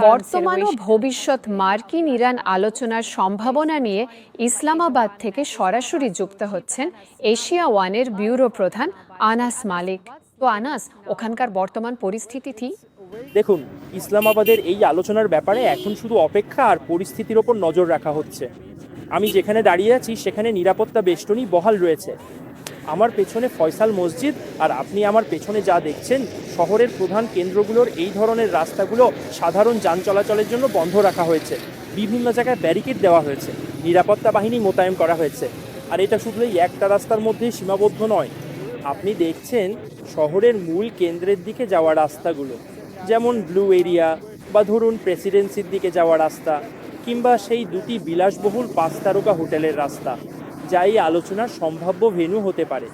বর্তমান ও ভবিষ্যৎ মার্কিন ইরান আলোচনার সম্ভাবনা নিয়ে ইসলামাবাদ থেকে সরাসরি যুক্ত হচ্ছেন এশিয়া ওয়ানের ব্যুরো প্রধান আনাস মালিক। তো আনাস, ওখানকার বর্তমান পরিস্থিতি কি? দেখুন, ইসলামাবাদের এই আলোচনার ব্যাপারে এখন শুধু অপেক্ষা আর পরিস্থিতির ওপর নজর রাখা হচ্ছে। আমি যেখানে দাঁড়িয়ে আছি সেখানে নিরাপত্তা বেষ্টনী বহাল রয়েছে। আমার পেছনে ফয়সাল মসজিদ, আর আপনি আমার পেছনে যা দেখছেন শহরের প্রধান কেন্দ্রগুলোর এই ধরনের রাস্তাগুলো সাধারণ যান চলাচলের জন্য বন্ধ রাখা হয়েছে। বিভিন্ন জায়গায় ব্যারিকেড দেওয়া হয়েছে, নিরাপত্তা বাহিনী মোতায়েন করা হয়েছে। আর এটা শুধু এই একটা রাস্তার মধ্যেই সীমাবদ্ধ নয়। আপনি দেখছেন শহরের মূল কেন্দ্রের দিকে যাওয়া রাস্তাগুলো, যেমন ব্লু এরিয়া বা ধরুন প্রেসিডেন্সির দিকে যাওয়া রাস্তা, কিংবা সেই দুটি বিলাসবহুল 5 তারকা হোটেলের রাস্তা, যা এই আলোচনার সম্ভাব্য ভেন্যু হতে পারে।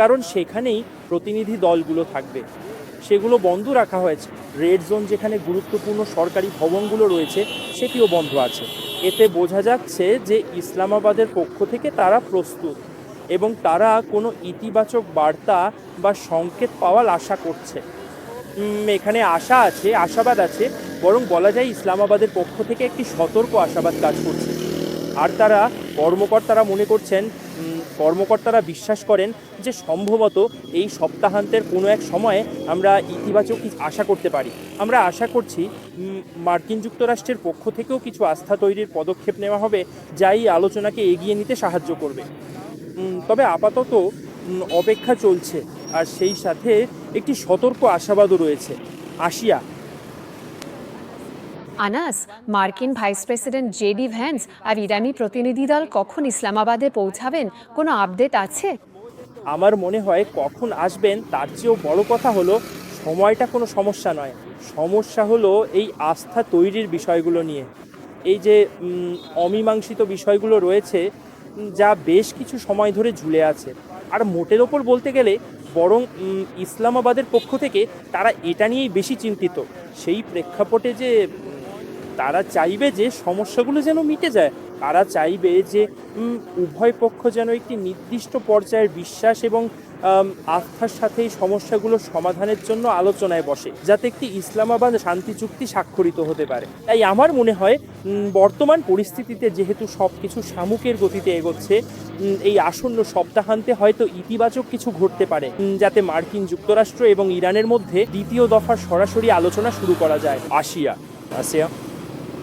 কারণ সেখানেই প্রতিনিধি দলগুলো থাকবে, সেগুলো বন্ধ রাখা হয়েছে। রেড জোন, যেখানে গুরুত্বপূর্ণ সরকারি ভবনগুলো রয়েছে, সেটিও বন্ধ আছে। এতে বোঝা যাচ্ছে যে ইসলামাবাদের পক্ষ থেকে তারা প্রস্তুত এবং তারা কোনো ইতিবাচক বার্তা বা সংকেত পাওয়ার আশা করছে। এখানে আশাবাদ আছে, বরং বলা যায় ইসলামাবাদের পক্ষ থেকে একটি সতর্ক আশাবাদ কাজ করছে। আর কর্মকর্তারা বিশ্বাস করেন যে সম্ভবত এই সপ্তাহান্তের কোনো এক সময়ে আমরা ইতিবাচক আশা করতে পারি। আমরা আশা করছি মার্কিন যুক্তরাষ্ট্রের পক্ষ থেকেও কিছু আস্থা তৈরির পদক্ষেপ নেওয়া হবে, যা এই আলোচনাকে এগিয়ে নিতে সাহায্য করবে। তবে আপাতত অপেক্ষা চলছে, আর সেই সাথে একটি সতর্ক আশাবাদও রয়েছে। আসিয়া। আনাস, মার্কিন ভাইস প্রেসিডেন্ট জেডি ভ্যান্স আর ইরানি প্রতিনিধি দল কখন ইসলামাবাদে পৌঁছাবেন, কোনো আপডেট আছে? আমার মনে হয় কখন আসবেন তার চেয়েও বড় কথা হলো সময়টা কোনো সমস্যা নয়। সমস্যা হলো এই আস্থা তৈরির বিষয়গুলো নিয়ে। এই যে অমীমাংসিত বিষয়গুলো রয়েছে, যা বেশ কিছু সময় ধরে ঝুলে আছে। আর মোটের ওপর বলতে গেলে বরং ইসলামাবাদের পক্ষ থেকে তারা এটা নিয়েই বেশি চিন্তিত। সেই প্রেক্ষাপটে যে তারা চাইবে যে সমস্যাগুলো যেন মিটে যায়। তারা চাইবে যে উভয় পক্ষ যেন একটি নির্দিষ্ট পর্যায়ের বিশ্বাস এবং আস্থার সাথে এই সমস্যাগুলো সমাধানের জন্য আলোচনায় বসে, যাতে একটি ইসলামাবাদ শান্তি চুক্তি স্বাক্ষরিত হতে পারে। তাই আমার মনে হয় বর্তমান পরিস্থিতিতে যেহেতু সব কিছু শামুকের গতিতে এগোচ্ছে, এই আসন্ন সপ্তাহান্তে হয়তো ইতিবাচক কিছু ঘটতে পারে, যাতে মার্কিন যুক্তরাষ্ট্র এবং ইরানের মধ্যে দ্বিতীয় দফার সরাসরি আলোচনা শুরু করা যায়। আসিয়া।